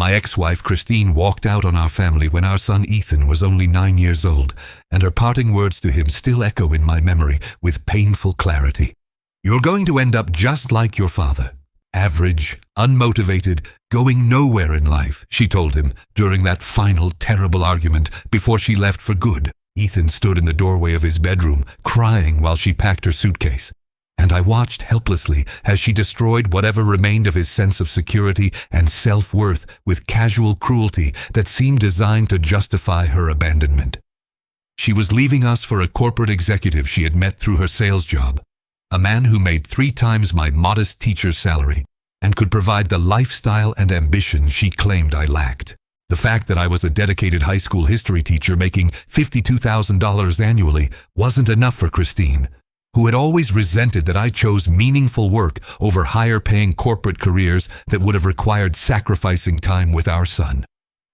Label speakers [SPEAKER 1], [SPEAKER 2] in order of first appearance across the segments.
[SPEAKER 1] My ex-wife Christine walked out on our family when our son Ethan was only 9 years old, and her parting words to him still echo in my memory with painful clarity. "You're going to end up just like your father. Average, unmotivated, going nowhere in life," she told him during that final terrible argument before she left for good. Ethan stood in the doorway of his bedroom, crying while she packed her suitcase, and I watched helplessly as she destroyed whatever remained of his sense of security and self-worth with casual cruelty that seemed designed to justify her abandonment. She was leaving us for a corporate executive she had met through her sales job, a man who made 3 times my modest teacher's salary and could provide the lifestyle and ambition she claimed I lacked. The fact that I was a dedicated high school history teacher making $52,000 annually wasn't enough for Christine, who had always resented that I chose meaningful work over higher-paying corporate careers that would have required sacrificing time with our son.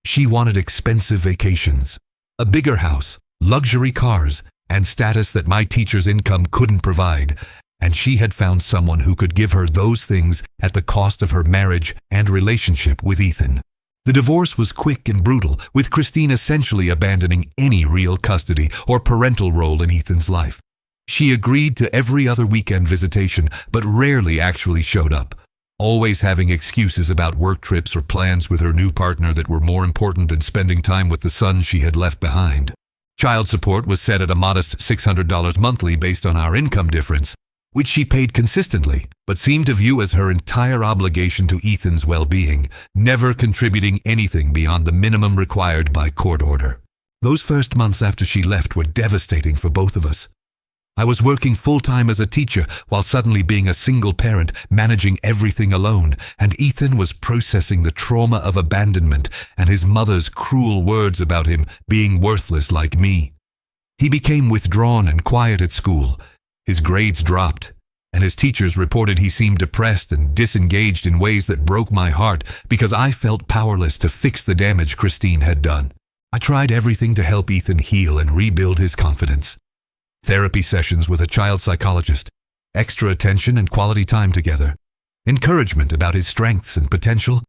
[SPEAKER 1] She wanted expensive vacations, a bigger house, luxury cars, and status that my teacher's income couldn't provide, and she had found someone who could give her those things at the cost of her marriage and relationship with Ethan. The divorce was quick and brutal, with Christine essentially abandoning any real custody or parental role in Ethan's life. She agreed to every other weekend visitation, but rarely actually showed up, always having excuses about work trips or plans with her new partner that were more important than spending time with the son she had left behind. Child support was set at a modest $600 monthly based on our income difference, which she paid consistently, but seemed to view as her entire obligation to Ethan's well-being, never contributing anything beyond the minimum required by court order. Those first months after she left were devastating for both of us. I was working full-time as a teacher while suddenly being a single parent, managing everything alone, and Ethan was processing the trauma of abandonment and his mother's cruel words about him being worthless like me. He became withdrawn and quiet at school. His grades dropped, and his teachers reported he seemed depressed and disengaged in ways that broke my heart because I felt powerless to fix the damage Christine had done. I tried everything to help Ethan heal and rebuild his confidence. Therapy sessions with a child psychologist, extra attention and quality time together, encouragement about his strengths and potential,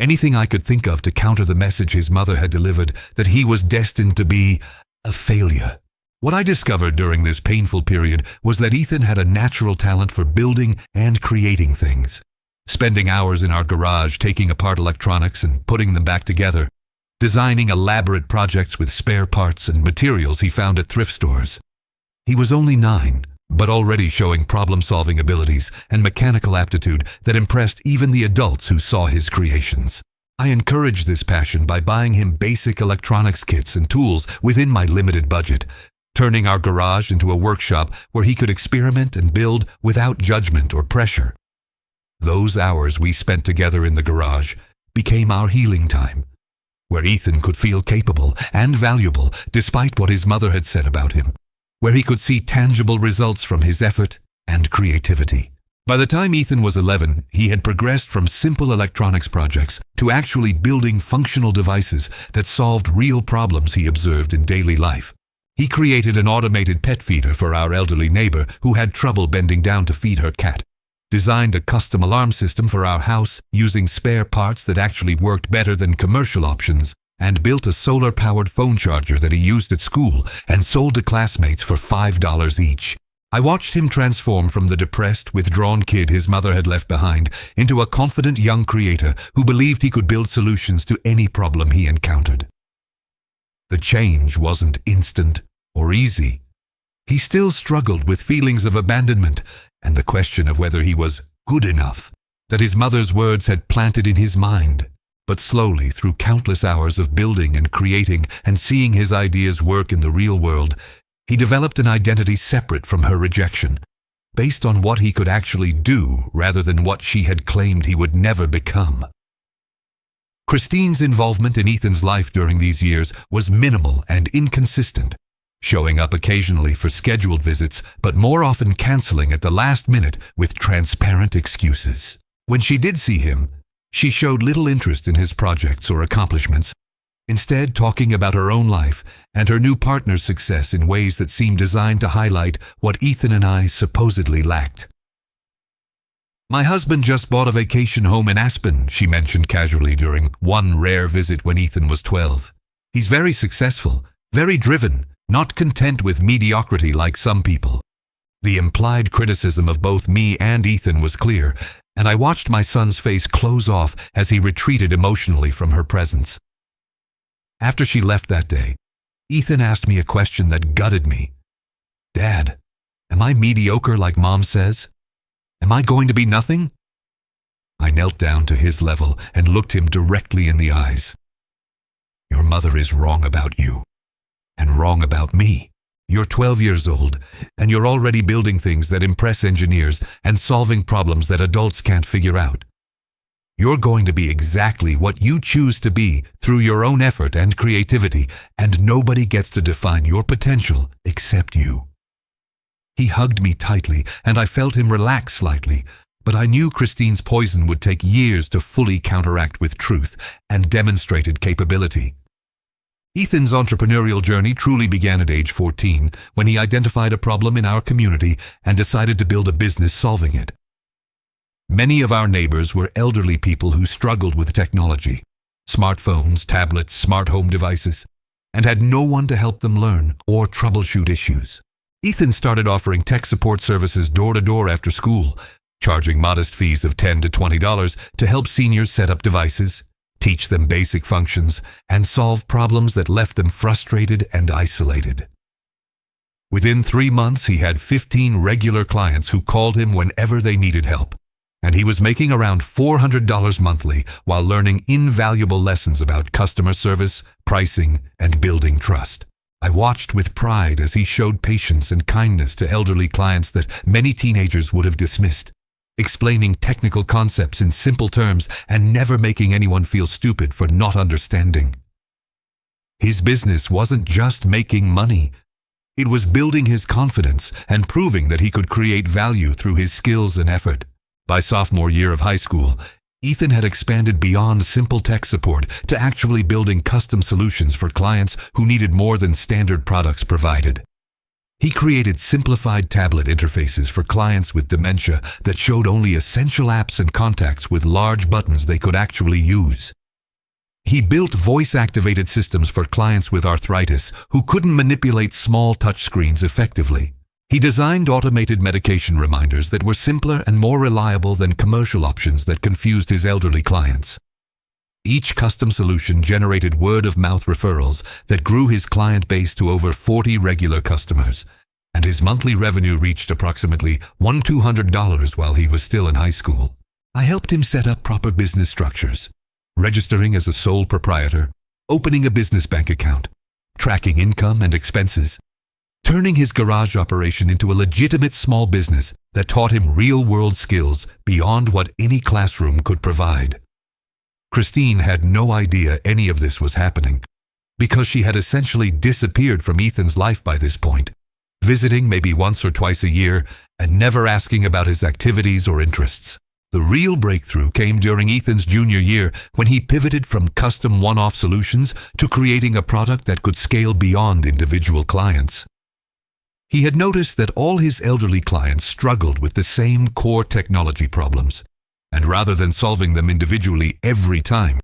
[SPEAKER 1] anything I could think of to counter the message his mother had delivered that he was destined to be a failure. What I discovered during this painful period was that Ethan had a natural talent for building and creating things, spending hours in our garage taking apart electronics and putting them back together, designing elaborate projects with spare parts and materials he found at thrift stores. He was only 9, but already showing problem-solving abilities and mechanical aptitude that impressed even the adults who saw his creations. I encouraged this passion by buying him basic electronics kits and tools within my limited budget, turning our garage into a workshop where he could experiment and build without judgment or pressure. Those hours we spent together in the garage became our healing time, where Ethan could feel capable and valuable despite what his mother had said about him, where he could see tangible results from his effort and creativity. By the time Ethan was 11, he had progressed from simple electronics projects to actually building functional devices that solved real problems he observed in daily life. He created an automated pet feeder for our elderly neighbor who had trouble bending down to feed her cat, designed a custom alarm system for our house using spare parts that actually worked better than commercial options, and built a solar-powered phone charger that he used at school and sold to classmates for $5 each. I watched him transform from the depressed, withdrawn kid his mother had left behind into a confident young creator who believed he could build solutions to any problem he encountered. The change wasn't instant or easy. He still struggled with feelings of abandonment and the question of whether he was good enough that his mother's words had planted in his mind. But slowly, through countless hours of building and creating and seeing his ideas work in the real world, he developed an identity separate from her rejection, based on what he could actually do rather than what she had claimed he would never become. Christine's involvement in Ethan's life during these years was minimal and inconsistent, showing up occasionally for scheduled visits, but more often canceling at the last minute with transparent excuses. When she did see him, she showed little interest in his projects or accomplishments, instead talking about her own life and her new partner's success in ways that seemed designed to highlight what Ethan and I supposedly lacked. My husband just bought a vacation home in Aspen, she mentioned casually during one rare visit when Ethan was 12. He's very successful, very driven, not content with mediocrity like some people. The implied criticism of both me and Ethan was clear, and I watched my son's face close off as he retreated emotionally from her presence. After she left that day, Ethan asked me a question that gutted me. Dad, am I mediocre like Mom says? Am I going to be nothing? I knelt down to his level and looked him directly in the eyes. Your mother is wrong about you, and wrong about me. You're 12 years old, and you're already building things that impress engineers and solving problems that adults can't figure out. You're going to be exactly what you choose to be through your own effort and creativity, and nobody gets to define your potential except you. He hugged me tightly, and I felt him relax slightly, but I knew Christine's poison would take years to fully counteract with truth and demonstrated capability. Ethan's entrepreneurial journey truly began at age 14, when he identified a problem in our community and decided to build a business solving it. Many of our neighbors were elderly people who struggled with technology, smartphones, tablets, smart home devices, and had no one to help them learn or troubleshoot issues. Ethan started offering tech support services door to door after school, charging modest fees of $10 to $20 to help seniors set up devices, teach them basic functions, and solve problems that left them frustrated and isolated. Within 3 months, he had 15 regular clients who called him whenever they needed help, and he was making around $400 monthly while learning invaluable lessons about customer service, pricing, and building trust. I watched with pride as he showed patience and kindness to elderly clients that many teenagers would have dismissed, explaining technical concepts in simple terms and never making anyone feel stupid for not understanding. His business wasn't just making money. It was building his confidence and proving that he could create value through his skills and effort. By sophomore year of high school, Ethan had expanded beyond simple tech support to actually building custom solutions for clients who needed more than standard products provided. He created simplified tablet interfaces for clients with dementia that showed only essential apps and contacts with large buttons they could actually use. He built voice-activated systems for clients with arthritis who couldn't manipulate small touchscreens effectively. He designed automated medication reminders that were simpler and more reliable than commercial options that confused his elderly clients. Each custom solution generated word-of-mouth referrals that grew his client base to over 40 regular customers, and his monthly revenue reached approximately $1,200 while he was still in high school. I helped him set up proper business structures, registering as a sole proprietor, opening a business bank account, tracking income and expenses, turning his garage operation into a legitimate small business that taught him real-world skills beyond what any classroom could provide. Christine had no idea any of this was happening because she had essentially disappeared from Ethan's life by this point, visiting maybe once or twice a year and never asking about his activities or interests. The real breakthrough came during Ethan's junior year when he pivoted from custom one-off solutions to creating a product that could scale beyond individual clients. He had noticed that all his elderly clients struggled with the same core technology problems, and rather than solving them individually every time,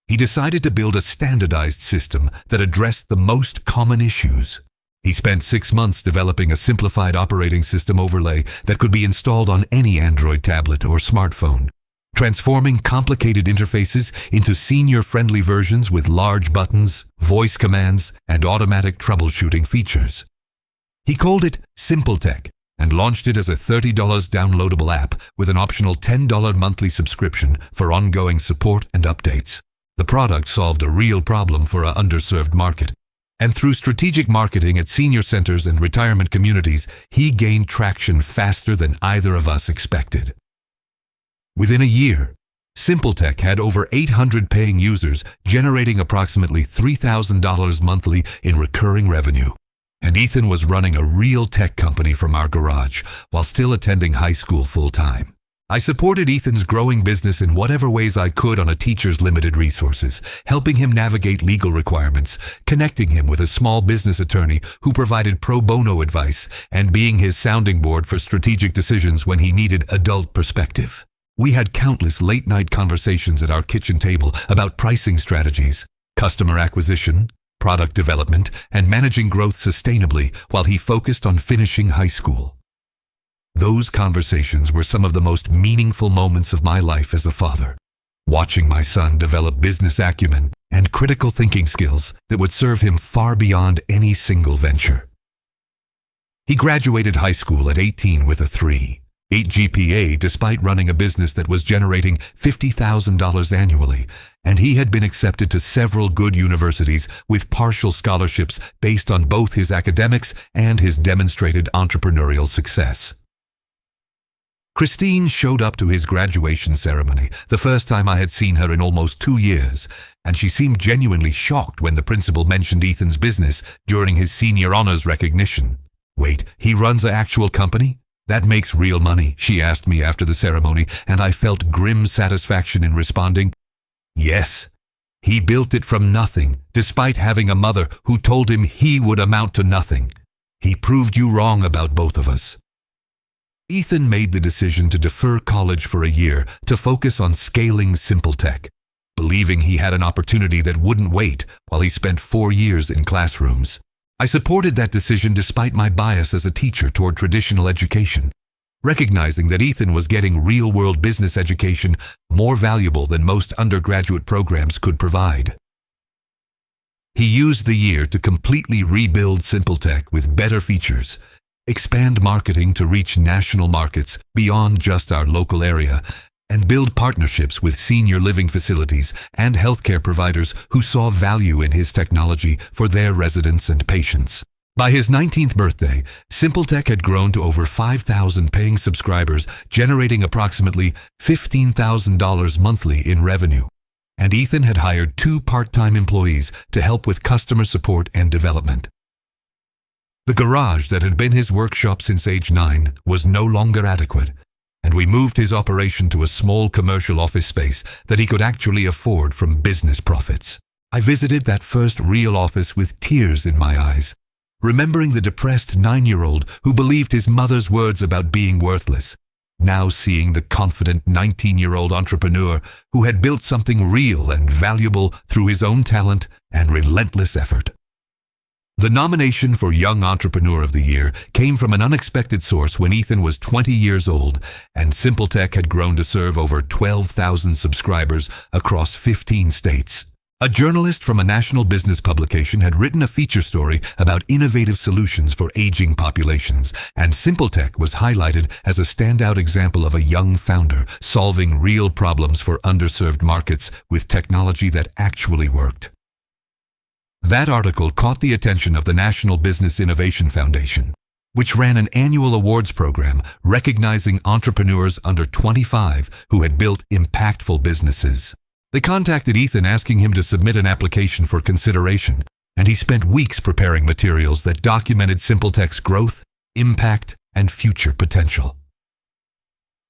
[SPEAKER 1] he decided to build a standardized system that addressed the most common issues. He spent 6 months developing a simplified operating system overlay that could be installed on any Android tablet or smartphone, transforming complicated interfaces into senior-friendly versions with large buttons, voice commands, and automatic troubleshooting features. He called it SimpleTech and launched it as a $30 downloadable app with an optional $10 monthly subscription for ongoing support and updates. The product solved a real problem for an underserved market, and through strategic marketing at senior centers and retirement communities, he gained traction faster than either of us expected. Within a year, SimpleTech had over 800 paying users, generating approximately $3,000 monthly in recurring revenue. And Ethan was running a real tech company from our garage while still attending high school full-time. I supported Ethan's growing business in whatever ways I could on a teacher's limited resources, helping him navigate legal requirements, connecting him with a small business attorney who provided pro bono advice, and being his sounding board for strategic decisions when he needed adult perspective. We had countless late-night conversations at our kitchen table about pricing strategies, customer acquisition, product development, and managing growth sustainably while he focused on finishing high school. Those conversations were some of the most meaningful moments of my life as a father, watching my son develop business acumen and critical thinking skills that would serve him far beyond any single venture. He graduated high school at 18 with a 3.8 GPA despite running a business that was generating $50,000 annually, and he had been accepted to several good universities with partial scholarships based on both his academics and his demonstrated entrepreneurial success. Christine showed up to his graduation ceremony, the first time I had seen her in almost 2 years, and she seemed genuinely shocked when the principal mentioned Ethan's business during his senior honors recognition. "Wait, he runs an actual company? That makes real money," she asked me after the ceremony, and I felt grim satisfaction in responding, "Yes. He built it from nothing, despite having a mother who told him he would amount to nothing. He proved you wrong about both of us." Ethan made the decision to defer college for a year to focus on scaling SimpleTech, believing he had an opportunity that wouldn't wait while he spent 4 years in classrooms. I supported that decision despite my bias as a teacher toward traditional education, recognizing that Ethan was getting real-world business education more valuable than most undergraduate programs could provide. He used the year to completely rebuild SimpleTech with better features, expand marketing to reach national markets beyond just our local area, and build partnerships with senior living facilities and healthcare providers who saw value in his technology for their residents and patients. By his 19th birthday, SimpleTech had grown to over 5,000 paying subscribers, generating approximately $15,000 monthly in revenue. And Ethan had hired 2 part-time employees to help with customer support and development. The garage that had been his workshop since age 9 was no longer adequate, and we moved his operation to a small commercial office space that he could actually afford from business profits. I visited that first real office with tears in my eyes, remembering the depressed 9-year-old who believed his mother's words about being worthless, now seeing the confident 19-year-old entrepreneur who had built something real and valuable through his own talent and relentless effort. The nomination for Young Entrepreneur of the Year came from an unexpected source when Ethan was 20 years old and SimpleTech had grown to serve over 12,000 subscribers across 15 states. A journalist from a national business publication had written a feature story about innovative solutions for aging populations, and SimpleTech was highlighted as a standout example of a young founder solving real problems for underserved markets with technology that actually worked. That article caught the attention of the National Business Innovation Foundation, which ran an annual awards program recognizing entrepreneurs under 25 who had built impactful businesses. They contacted Ethan asking him to submit an application for consideration, and he spent weeks preparing materials that documented SimpleTech's growth, impact, and future potential.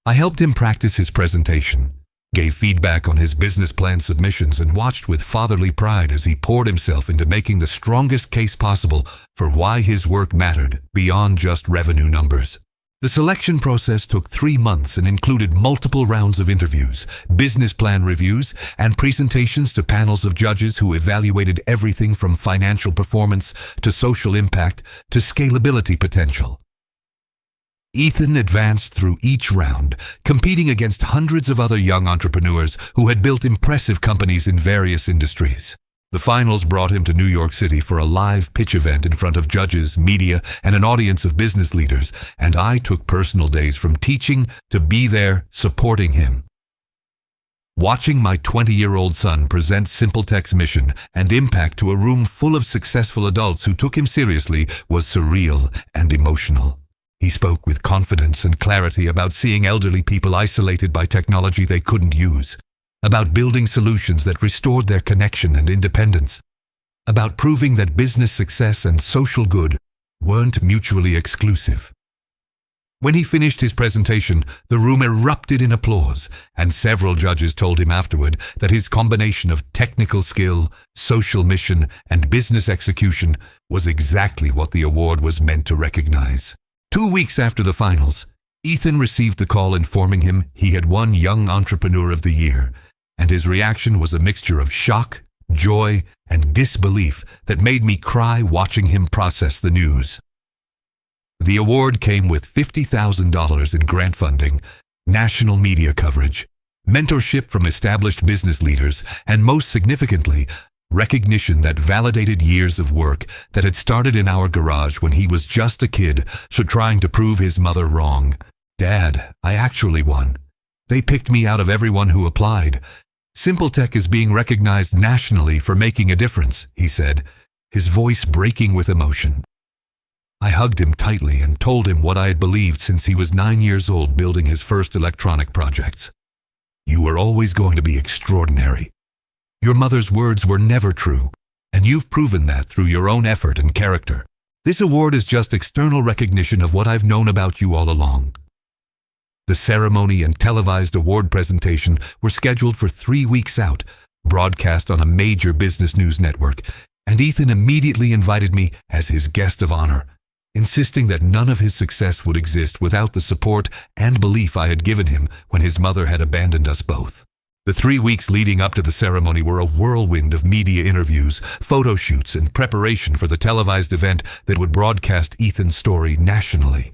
[SPEAKER 1] I helped him practice his presentation, gave feedback on his business plan submissions, and watched with fatherly pride as he poured himself into making the strongest case possible for why his work mattered beyond just revenue numbers. The selection process took 3 months and included multiple rounds of interviews, business plan reviews, and presentations to panels of judges who evaluated everything from financial performance to social impact to scalability potential. Ethan advanced through each round, competing against hundreds of other young entrepreneurs who had built impressive companies in various industries. The finals brought him to New York City for a live pitch event in front of judges, media, and an audience of business leaders, and I took personal days from teaching to be there supporting him. Watching my 20-year-old son present SimpleTech's mission and impact to a room full of successful adults who took him seriously was surreal and emotional. He spoke with confidence and clarity about seeing elderly people isolated by technology they couldn't use, about building solutions that restored their connection and independence, about proving that business success and social good weren't mutually exclusive. When he finished his presentation, the room erupted in applause, and several judges told him afterward that his combination of technical skill, social mission, and business execution was exactly what the award was meant to recognize. 2 weeks after the finals, Ethan received the call informing him he had won Young Entrepreneur of the Year, and his reaction was a mixture of shock, joy, and disbelief that made me cry watching him process the news. The award came with $50,000 in grant funding, national media coverage, mentorship from established business leaders, and most significantly, recognition that validated years of work that had started in our garage when he was just a kid, so trying to prove his mother wrong. Dad, I actually won. They picked me out of everyone who applied. Simpletech is being recognized nationally for making a difference, he said, his voice breaking with emotion. I hugged him tightly and told him what I had believed since he was 9 years old building his first electronic projects. You were always going to be extraordinary. Your mother's words were never true, and you've proven that through your own effort and character. This award is just external recognition of what I've known about you all along. The ceremony and televised award presentation were scheduled for 3 weeks out, broadcast on a major business news network, and Ethan immediately invited me as his guest of honor, insisting that none of his success would exist without the support and belief I had given him when his mother had abandoned us both. The 3 weeks leading up to the ceremony were a whirlwind of media interviews, photo shoots, and preparation for the televised event that would broadcast Ethan's story nationally.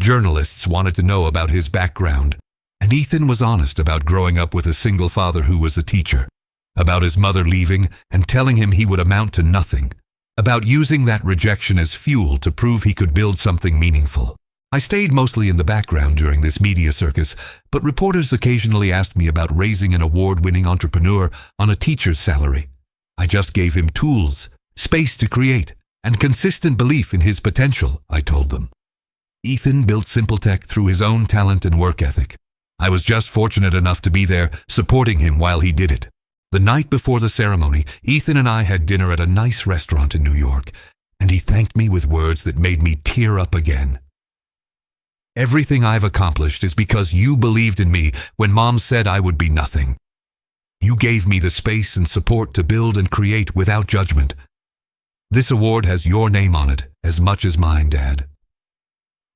[SPEAKER 1] Journalists wanted to know about his background, and Ethan was honest about growing up with a single father who was a teacher, about his mother leaving and telling him he would amount to nothing, about using that rejection as fuel to prove he could build something meaningful. I stayed mostly in the background during this media circus, but reporters occasionally asked me about raising an award-winning entrepreneur on a teacher's salary. I just gave him tools, space to create, and consistent belief in his potential, I told them. Ethan built Simpletech through his own talent and work ethic. I was just fortunate enough to be there, supporting him while he did it. The night before the ceremony, Ethan and I had dinner at a nice restaurant in New York, and he thanked me with words that made me tear up again. Everything I've accomplished is because you believed in me when Mom said I would be nothing. You gave me the space and support to build and create without judgment. This award has your name on it as much as mine, Dad.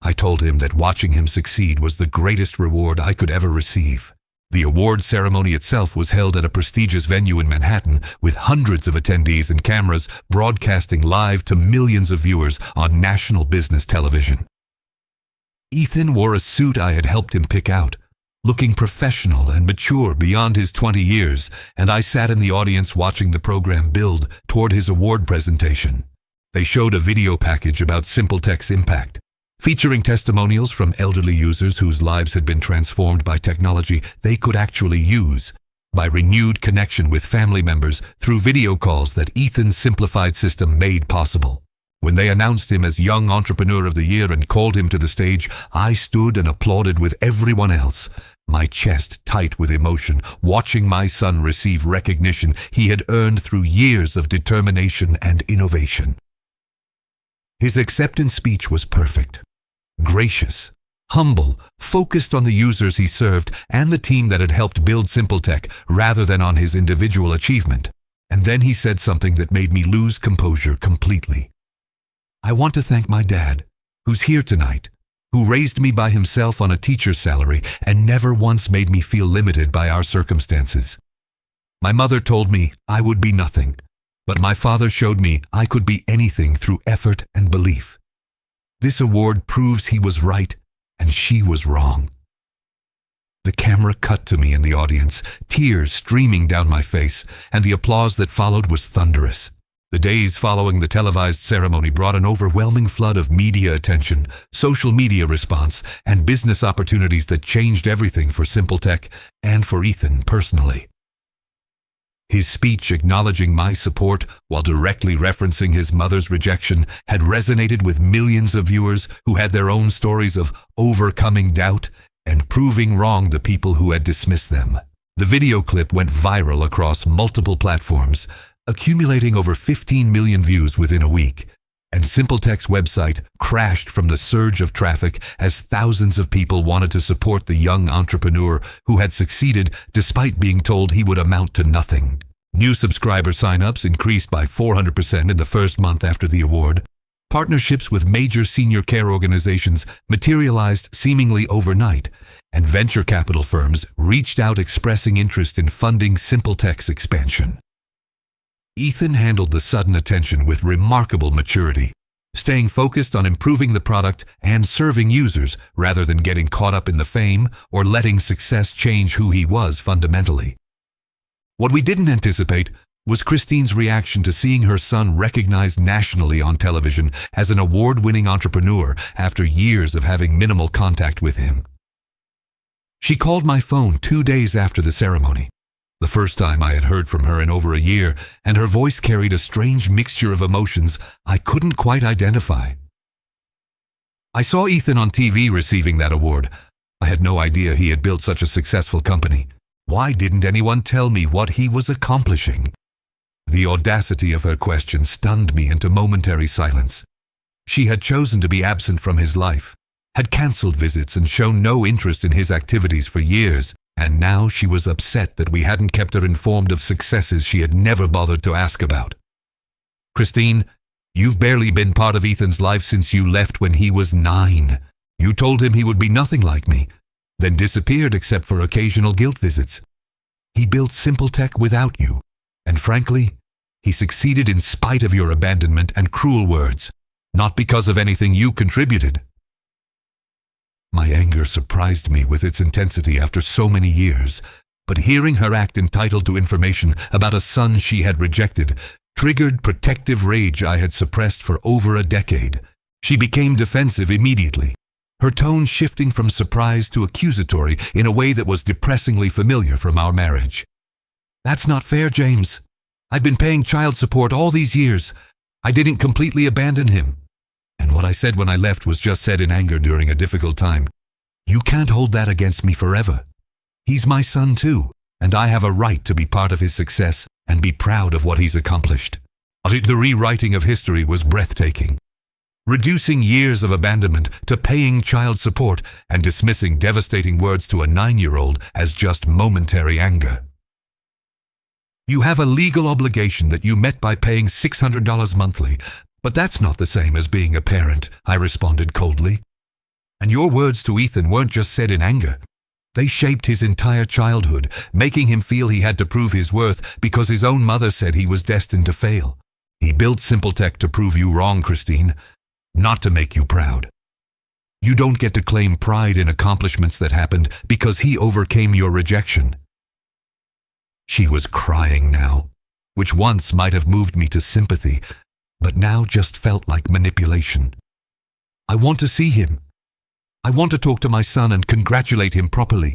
[SPEAKER 1] I told him that watching him succeed was the greatest reward I could ever receive. The award ceremony itself was held at a prestigious venue in Manhattan with hundreds of attendees and cameras broadcasting live to millions of viewers on national business television. Ethan wore a suit I had helped him pick out, looking professional and mature beyond his 20 years, and I sat in the audience watching the program build toward his award presentation. They showed a video package about Simpletech's impact, featuring testimonials from elderly users whose lives had been transformed by technology they could actually use, by renewed connection with family members through video calls that Ethan's simplified system made possible. When they announced him as Young Entrepreneur of the Year and called him to the stage, I stood and applauded with everyone else, my chest tight with emotion, watching my son receive recognition he had earned through years of determination and innovation. His acceptance speech was perfect, gracious, humble, focused on the users he served and the team that had helped build Simpletech rather than on his individual achievement. And then he said something that made me lose composure completely. I want to thank my dad, who's here tonight, who raised me by himself on a teacher's salary and never once made me feel limited by our circumstances. My mother told me I would be nothing, but my father showed me I could be anything through effort and belief. This award proves he was right and she was wrong. The camera cut to me in the audience, tears streaming down my face, and the applause that followed was thunderous. The days following the televised ceremony brought an overwhelming flood of media attention, social media response, and business opportunities that changed everything for Simpletech and for Ethan personally. His speech acknowledging my support while directly referencing his mother's rejection had resonated with millions of viewers who had their own stories of overcoming doubt and proving wrong the people who had dismissed them. The video clip went viral across multiple platforms, accumulating over 15 million views within a week, and Simpletech's website crashed from the surge of traffic as thousands of people wanted to support the young entrepreneur who had succeeded despite being told he would amount to nothing. New subscriber sign-ups increased by 400% in the first month after the award. Partnerships with major senior care organizations materialized seemingly overnight, and venture capital firms reached out expressing interest in funding SimpleTech's expansion. Ethan handled the sudden attention with remarkable maturity, staying focused on improving the product and serving users rather than getting caught up in the fame or letting success change who he was fundamentally. What we didn't anticipate was Christine's reaction to seeing her son recognized nationally on television as an award-winning entrepreneur after years of having minimal contact with him. She called my phone 2 days after the ceremony, the first time I had heard from her in over a year, and her voice carried a strange mixture of emotions I couldn't quite identify. I saw Ethan on TV receiving that award. I had no idea he had built such a successful company. Why didn't anyone tell me what he was accomplishing? The audacity of her question stunned me into momentary silence. She had chosen to be absent from his life, had cancelled visits and shown no interest in his activities for years, and now she was upset that we hadn't kept her informed of successes she had never bothered to ask about. Christine, you've barely been part of Ethan's life since you left when he was 9. You told him he would be nothing like me, then disappeared except for occasional guilt visits. He built SimpleTech without you, and frankly, he succeeded in spite of your abandonment and cruel words, not because of anything you contributed. My anger surprised me with its intensity after so many years, but hearing her act entitled to information about a son she had rejected triggered protective rage I had suppressed for over a decade. She became defensive immediately, her tone shifting from surprise to accusatory in a way that was depressingly familiar from our marriage. That's not fair, James. I've been paying child support all these years. I didn't completely abandon him. And what I said when I left was just said in anger during a difficult time. You can't hold that against me forever. He's my son too, and I have a right to be part of his success and be proud of what he's accomplished. The rewriting of history was breathtaking. Reducing years of abandonment to paying child support and dismissing devastating words to a 9-year-old as just momentary anger. You have a legal obligation that you met by paying $600 monthly, but that's not the same as being a parent, I responded coldly. And your words to Ethan weren't just said in anger. They shaped his entire childhood, making him feel he had to prove his worth because his own mother said he was destined to fail. He built SimpleTech to prove you wrong, Christine, not to make you proud. You don't get to claim pride in accomplishments that happened because he overcame your rejection. She was crying now, which once might have moved me to sympathy, but now just felt like manipulation. I want to see him. I want to talk to my son and congratulate him properly.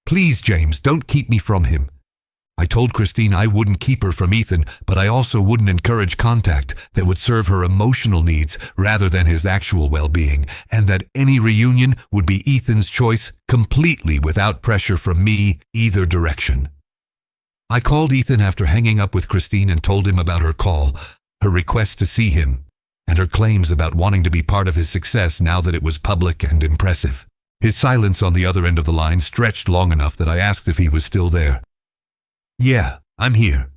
[SPEAKER 1] Please, James, don't keep me from him. I told Christine I wouldn't keep her from Ethan, but I also wouldn't encourage contact that would serve her emotional needs rather than his actual well-being, and that any reunion would be Ethan's choice completely without pressure from me either direction. I called Ethan after hanging up with Christine and told him about her call, her request to see him, and her claims about wanting to be part of his success now that it was public and impressive. His silence on the other end of the line stretched long enough that I asked if he was still there. Yeah, I'm here.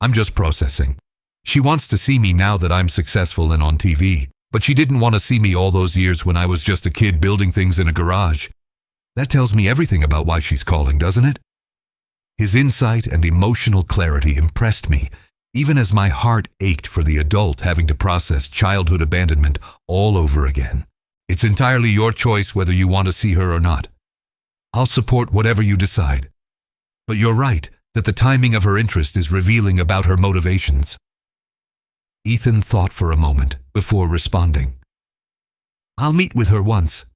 [SPEAKER 1] I'm just processing. She wants to see me now that I'm successful and on TV, but she didn't want to see me all those years when I was just a kid building things in a garage. That tells me everything about why she's calling, doesn't it? His insight and emotional clarity impressed me, even as my heart ached for the adult having to process childhood abandonment all over again. It's entirely your choice whether you want to see her or not. I'll support whatever you decide. But you're right that the timing of her interest is revealing about her motivations. Ethan thought for a moment before responding. I'll meet with her once.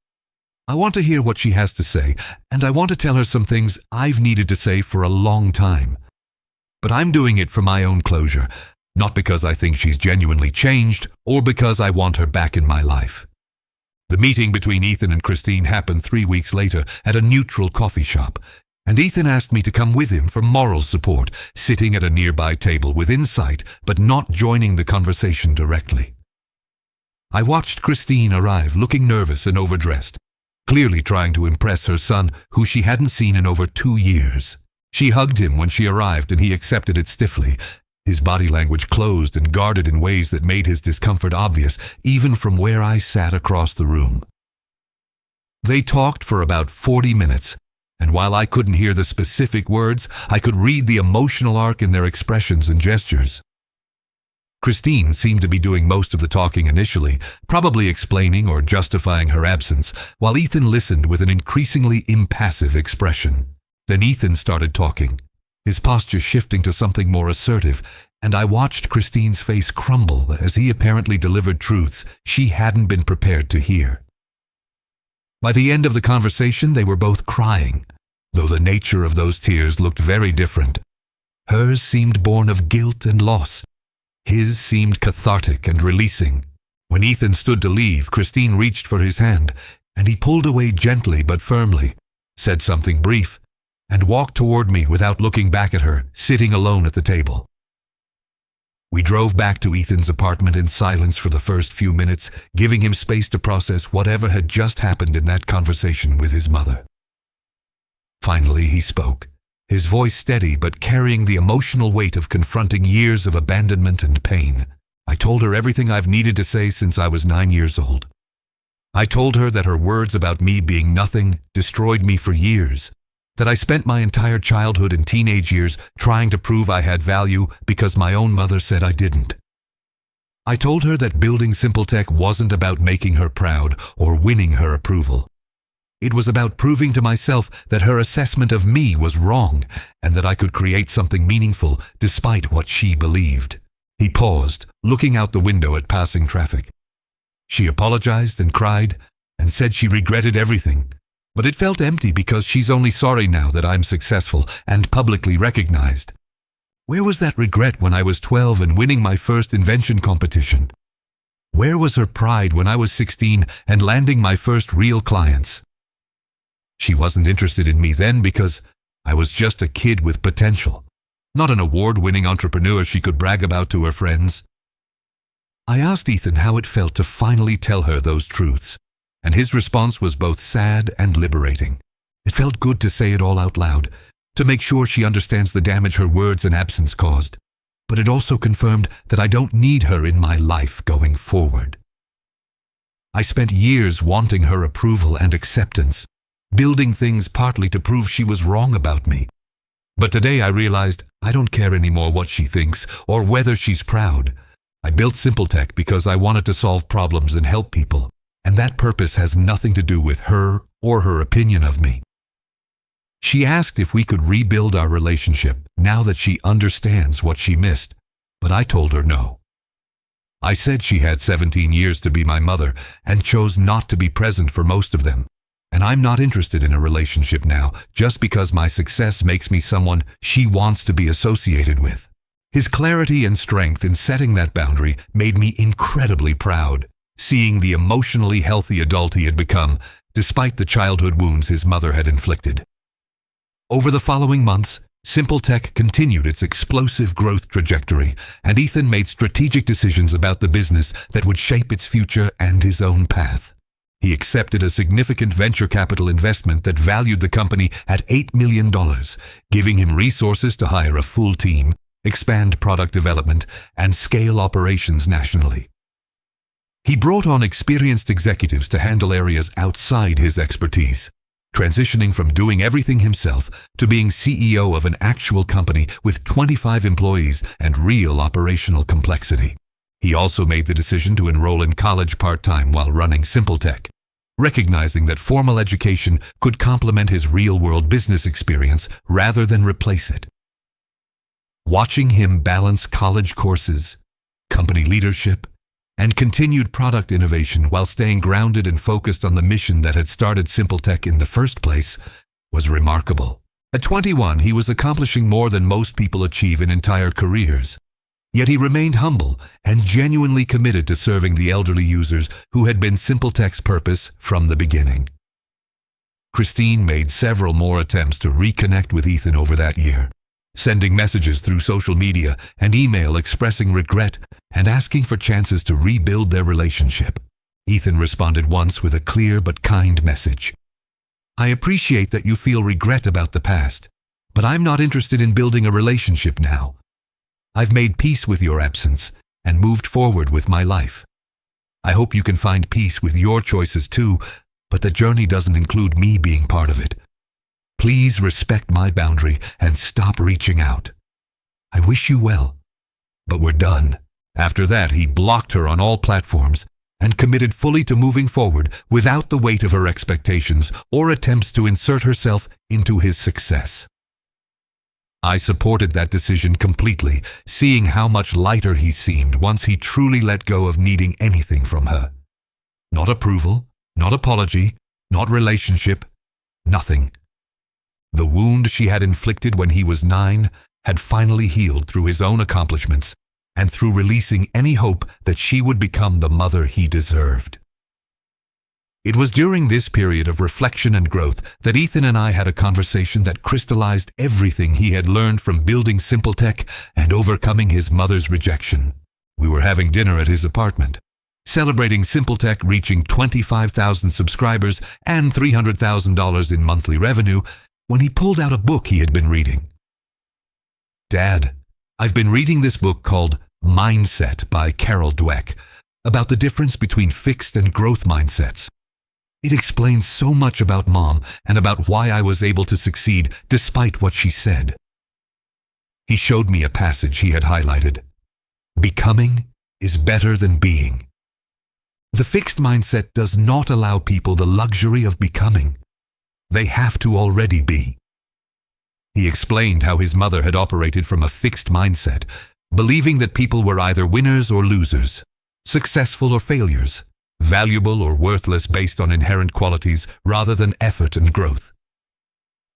[SPEAKER 1] I want to hear what she has to say, and I want to tell her some things I've needed to say for a long time. But I'm doing it for my own closure, not because I think she's genuinely changed or because I want her back in my life. The meeting between Ethan and Christine happened 3 weeks later at a neutral coffee shop, and Ethan asked me to come with him for moral support, sitting at a nearby table with insight but not joining the conversation directly. I watched Christine arrive looking nervous and overdressed, clearly trying to impress her son, who she hadn't seen in over 2 years. She hugged him when she arrived and he accepted it stiffly, His body language closed and guarded in ways that made his discomfort obvious, even from where I sat across the room. They talked for about 40 minutes, and while I couldn't hear the specific words, I could read the emotional arc in their expressions and gestures. Christine seemed to be doing most of the talking initially, probably explaining or justifying her absence, while Ethan listened with an increasingly impassive expression. Then Ethan started talking, his posture shifting to something more assertive, and I watched Christine's face crumble as he apparently delivered truths she hadn't been prepared to hear. By the end of the conversation, they were both crying, though the nature of those tears looked very different. Hers seemed born of guilt and loss. His seemed cathartic and releasing. When Ethan stood to leave, Christine reached for his hand, and he pulled away gently but firmly, said something brief, and walked toward me without looking back at her, sitting alone at the table. We drove back to Ethan's apartment in silence for the first few minutes, giving him space to process whatever had just happened in that conversation with his mother. Finally, he spoke, his voice steady but carrying the emotional weight of confronting years of abandonment and pain. I told her everything I've needed to say since I was 9 years old. I told her that her words about me being nothing destroyed me for years, that I spent my entire childhood and teenage years trying to prove I had value because my own mother said I didn't. I told her that building SimpleTech wasn't about making her proud or winning her approval. It was about proving to myself that her assessment of me was wrong and that I could create something meaningful despite what she believed. He paused, looking out the window at passing traffic. She apologized and cried and said she regretted everything, but it felt empty because she's only sorry now that I'm successful and publicly recognized. Where was that regret when I was 12 and winning my first invention competition? Where was her pride when I was 16 and landing my first real clients? She wasn't interested in me then because I was just a kid with potential, not an award-winning entrepreneur she could brag about to her friends. I asked Ethan how it felt to finally tell her those truths, and his response was both sad and liberating. It felt good to say it all out loud, to make sure she understands the damage her words and absence caused, but it also confirmed that I don't need her in my life going forward. I spent years wanting her approval and acceptance, building things partly to prove she was wrong about me. But today I realized I don't care anymore what she thinks or whether she's proud. I built SimpleTech because I wanted to solve problems and help people, and that purpose has nothing to do with her or her opinion of me. She asked if we could rebuild our relationship now that she understands what she missed, but I told her no. I said she had 17 years to be my mother and chose not to be present for most of them. And I'm not interested in a relationship now just because my success makes me someone she wants to be associated with. His clarity and strength in setting that boundary made me incredibly proud, seeing the emotionally healthy adult he had become, despite the childhood wounds his mother had inflicted. Over the following months, SimpleTech continued its explosive growth trajectory, and Ethan made strategic decisions about the business that would shape its future and his own path. He accepted a significant venture capital investment that valued the company at $8 million, giving him resources to hire a full team, expand product development, and scale operations nationally. He brought on experienced executives to handle areas outside his expertise, transitioning from doing everything himself to being CEO of an actual company with 25 employees and real operational complexity. He also made the decision to enroll in college part-time while running SimpleTech, recognizing that formal education could complement his real-world business experience rather than replace it. Watching him balance college courses, company leadership, and continued product innovation while staying grounded and focused on the mission that had started SimpleTech in the first place was remarkable. At 21, he was accomplishing more than most people achieve in entire careers. Yet he remained humble and genuinely committed to serving the elderly users who had been SimpleTech's purpose from the beginning. Christine made several more attempts to reconnect with Ethan over that year, sending messages through social media and email expressing regret and asking for chances to rebuild their relationship. Ethan responded once with a clear but kind message. "I appreciate that you feel regret about the past, but I'm not interested in building a relationship now. I've made peace with your absence and moved forward with my life. I hope you can find peace with your choices too, but the journey doesn't include me being part of it. Please respect my boundary and stop reaching out. I wish you well, but we're done." After that, he blocked her on all platforms and committed fully to moving forward without the weight of her expectations or attempts to insert herself into his success. I supported that decision completely, seeing how much lighter he seemed once he truly let go of needing anything from her. Not approval, not apology, not relationship, nothing. The wound she had inflicted when he was 9 had finally healed through his own accomplishments and through releasing any hope that she would become the mother he deserved. It was during this period of reflection and growth that Ethan and I had a conversation that crystallized everything he had learned from building Simple Tech and overcoming his mother's rejection. We were having dinner at his apartment, celebrating Simple Tech reaching 25,000 subscribers and $300,000 in monthly revenue, when he pulled out a book he had been reading. "Dad, I've been reading this book called Mindset by Carol Dweck about the difference between fixed and growth mindsets. It explains so much about Mom and about why I was able to succeed despite what she said." He showed me a passage he had highlighted. "Becoming is better than being." The fixed mindset does not allow people the luxury of becoming. They have to already be. He explained how his mother had operated from a fixed mindset, believing that people were either winners or losers, successful or failures, valuable or worthless based on inherent qualities rather than effort and growth.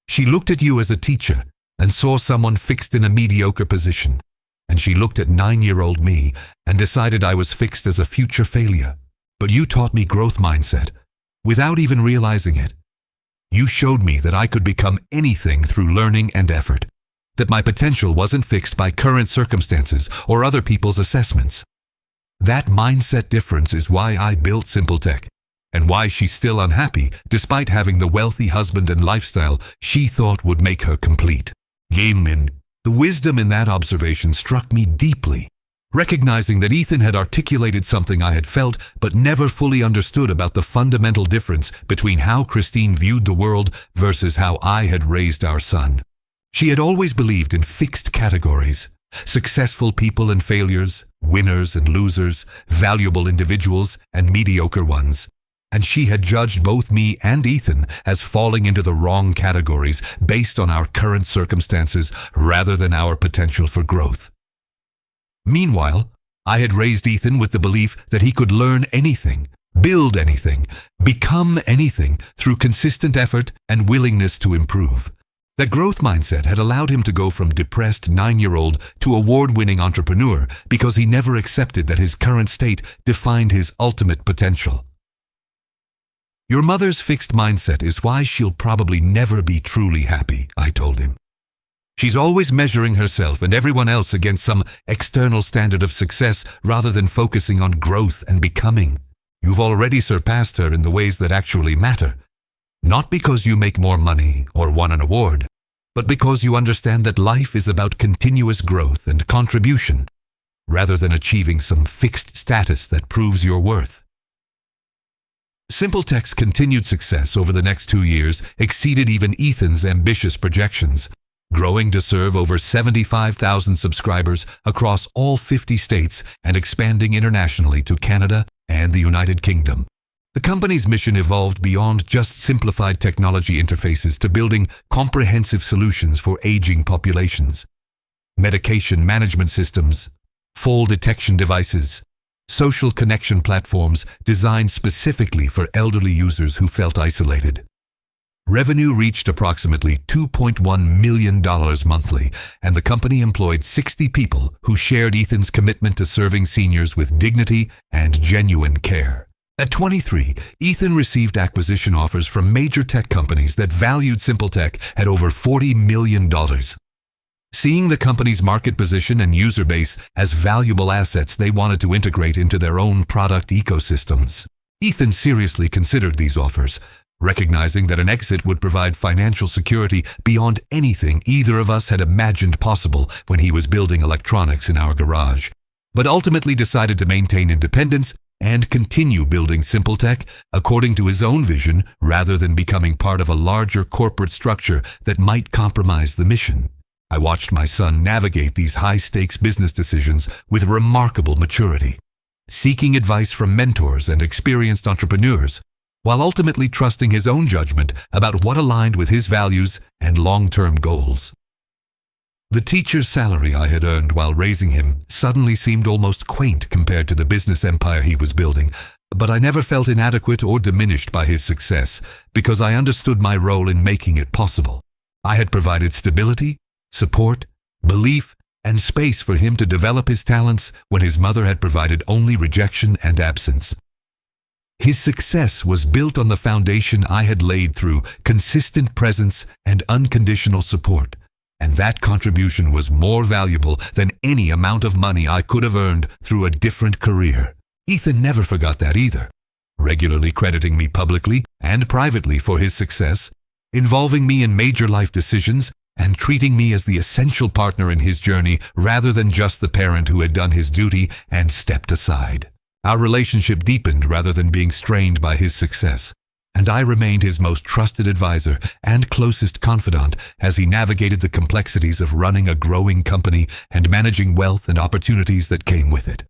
[SPEAKER 1] She looked at you as a teacher and saw someone fixed in a mediocre position, and she looked at 9-year-old me and decided I was fixed as a future failure. But you taught me growth mindset without even realizing it. You showed me that I could become anything through learning and effort, that my potential wasn't fixed by current circumstances or other people's assessments. That mindset difference is why I built Simple Tech, and why she's still unhappy despite having the wealthy husband and lifestyle she thought would make her complete. The wisdom in that observation struck me deeply, recognizing that Ethan had articulated something I had felt but never fully understood about the fundamental difference between how Christine viewed the world versus how I had raised our son. She had always believed in fixed categories: successful people and failures, winners and losers, valuable individuals and mediocre ones. And she had judged both me and Ethan as falling into the wrong categories based on our current circumstances rather than our potential for growth. Meanwhile, I had raised Ethan with the belief that he could learn anything, build anything, become anything through consistent effort and willingness to improve. That growth mindset had allowed him to go from depressed 9-year-old to award-winning entrepreneur because he never accepted that his current state defined his ultimate potential. "Your mother's fixed mindset is why she'll probably never be truly happy," I told him. "She's always measuring herself and everyone else against some external standard of success rather than focusing on growth and becoming. You've already surpassed her in the ways that actually matter. Not because you make more money or won an award, but because you understand that life is about continuous growth and contribution, rather than achieving some fixed status that proves your worth." Simple Tech's continued success over the next 2 years exceeded even Ethan's ambitious projections, growing to serve over 75,000 subscribers across all 50 states and expanding internationally to Canada and the United Kingdom. The company's mission evolved beyond just simplified technology interfaces to building comprehensive solutions for aging populations. Medication management systems, fall detection devices, social connection platforms designed specifically for elderly users who felt isolated. Revenue reached approximately $2.1 million monthly, and the company employed 60 people who shared Ethan's commitment to serving seniors with dignity and genuine care. At 23, Ethan received acquisition offers from major tech companies that valued Simple Tech at over $40 million. Seeing the company's market position and user base as valuable assets they wanted to integrate into their own product ecosystems, Ethan seriously considered these offers, recognizing that an exit would provide financial security beyond anything either of us had imagined possible when he was building electronics in our garage, but ultimately decided to maintain independence and continue building SimpleTech according to his own vision rather than becoming part of a larger corporate structure that might compromise the mission. I watched my son navigate these high-stakes business decisions with remarkable maturity, seeking advice from mentors and experienced entrepreneurs, while ultimately trusting his own judgment about what aligned with his values and long-term goals. The teacher's salary I had earned while raising him suddenly seemed almost quaint compared to the business empire he was building, but I never felt inadequate or diminished by his success because I understood my role in making it possible. I had provided stability, support, belief, and space for him to develop his talents when his mother had provided only rejection and absence. His success was built on the foundation I had laid through consistent presence and unconditional support, and that contribution was more valuable than any amount of money I could have earned through a different career. Ethan never forgot that either, regularly crediting me publicly and privately for his success, involving me in major life decisions, and treating me as the essential partner in his journey rather than just the parent who had done his duty and stepped aside. Our relationship deepened rather than being strained by his success, and I remained his most trusted advisor and closest confidant as he navigated the complexities of running a growing company and managing wealth and opportunities that came with it.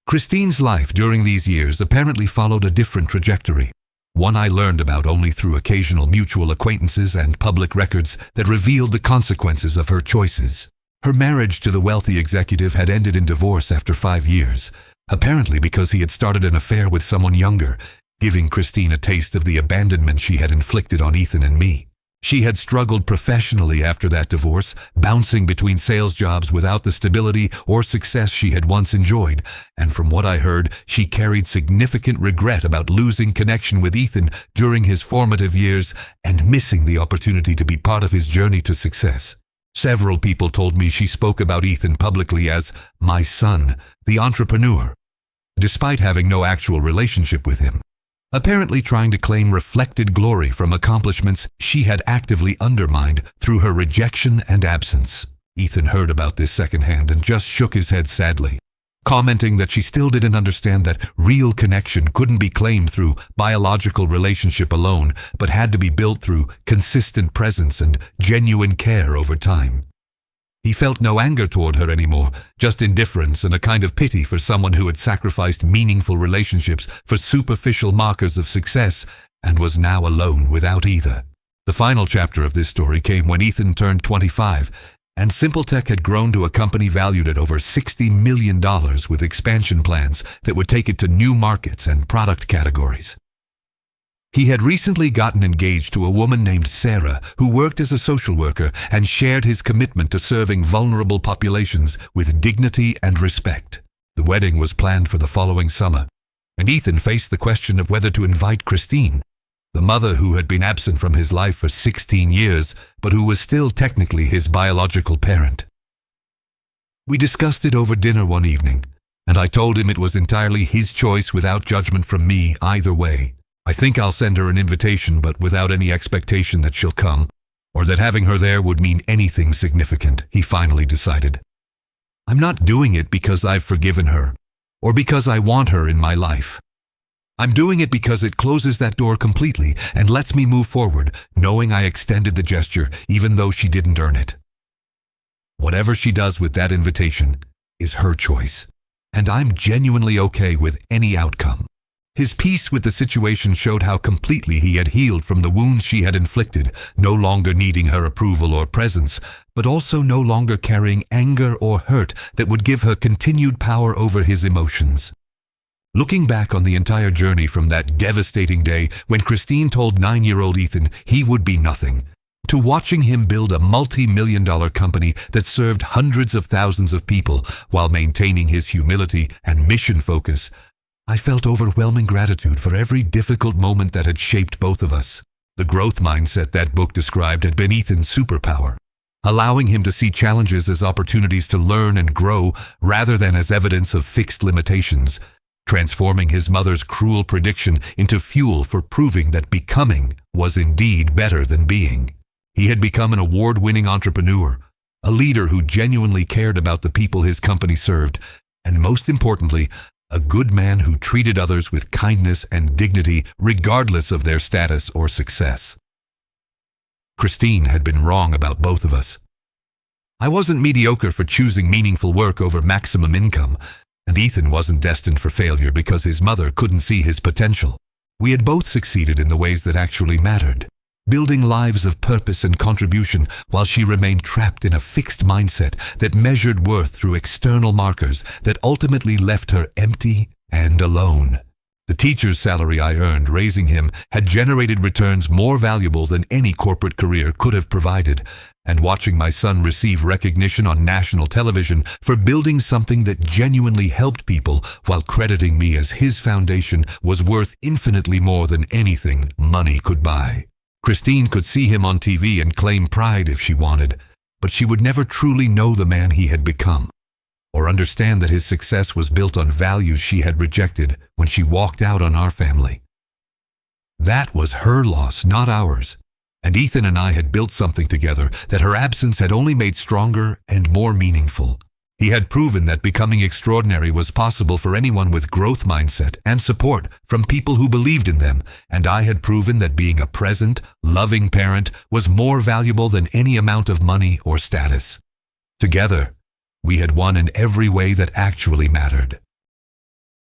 [SPEAKER 1] Christine's life during these years apparently followed a different trajectory, one I learned about only through occasional mutual acquaintances and public records that revealed the consequences of her choices. Her marriage to the wealthy executive had ended in divorce after 5 years, apparently because he had started an affair with someone younger, giving Christine a taste of the abandonment she had inflicted on Ethan and me. She had struggled professionally after that divorce, bouncing between sales jobs without the stability or success she had once enjoyed, and from what I heard, she carried significant regret about losing connection with Ethan during his formative years and missing the opportunity to be part of his journey to success. Several people told me she spoke about Ethan publicly as my son, the entrepreneur, despite having no actual relationship with him, apparently trying to claim reflected glory from accomplishments she had actively undermined through her rejection and absence. Ethan heard about this secondhand and just shook his head sadly, commenting that she still didn't understand that real connection couldn't be claimed through biological relationship alone, but had to be built through consistent presence and genuine care over time. He felt no anger toward her anymore, just indifference and a kind of pity for someone who had sacrificed meaningful relationships for superficial markers of success and was now alone without either. The final chapter of this story came when Ethan turned 25, and SimpleTech had grown to a company valued at over $60 million with expansion plans that would take it to new markets and product categories. He had recently gotten engaged to a woman named Sarah who worked as a social worker and shared his commitment to serving vulnerable populations with dignity and respect. The wedding was planned for the following summer, and Ethan faced the question of whether to invite Christine, the mother who had been absent from his life for 16 years, but who was still technically his biological parent. We discussed it over dinner one evening, and I told him it was entirely his choice without judgment from me either way. I think I'll send her an invitation, but without any expectation that she'll come, or that having her there would mean anything significant, he finally decided. I'm not doing it because I've forgiven her, or because I want her in my life. I'm doing it because it closes that door completely and lets me move forward, knowing I extended the gesture even though she didn't earn it. Whatever she does with that invitation is her choice, and I'm genuinely okay with any outcome. His peace with the situation showed how completely he had healed from the wounds she had inflicted, no longer needing her approval or presence, but also no longer carrying anger or hurt that would give her continued power over his emotions. Looking back on the entire journey from that devastating day when Christine told 9-year-old Ethan he would be nothing, to watching him build a multi-million-dollar company that served hundreds of thousands of people while maintaining his humility and mission focus, I felt overwhelming gratitude for every difficult moment that had shaped both of us. The growth mindset that book described had been Ethan's superpower, allowing him to see challenges as opportunities to learn and grow rather than as evidence of fixed limitations, transforming his mother's cruel prediction into fuel for proving that becoming was indeed better than being. He had become an award-winning entrepreneur, a leader who genuinely cared about the people his company served, and most importantly, a good man who treated others with kindness and dignity regardless of their status or success. Christine had been wrong about both of us. I wasn't mediocre for choosing meaningful work over maximum income, and Ethan wasn't destined for failure because his mother couldn't see his potential. We had both succeeded in the ways that actually mattered, building lives of purpose and contribution while she remained trapped in a fixed mindset that measured worth through external markers that ultimately left her empty and alone. The teacher's salary I earned raising him had generated returns more valuable than any corporate career could have provided, and watching my son receive recognition on national television for building something that genuinely helped people while crediting me as his foundation was worth infinitely more than anything money could buy. Christine could see him on TV and claim pride if she wanted, but she would never truly know the man he had become, or understand that his success was built on values she had rejected when she walked out on our family. That was her loss, not ours, and Ethan and I had built something together that her absence had only made stronger and more meaningful. He had proven that becoming extraordinary was possible for anyone with growth mindset and support from people who believed in them, and I had proven that being a present, loving parent was more valuable than any amount of money or status. Together, we had won in every way that actually mattered.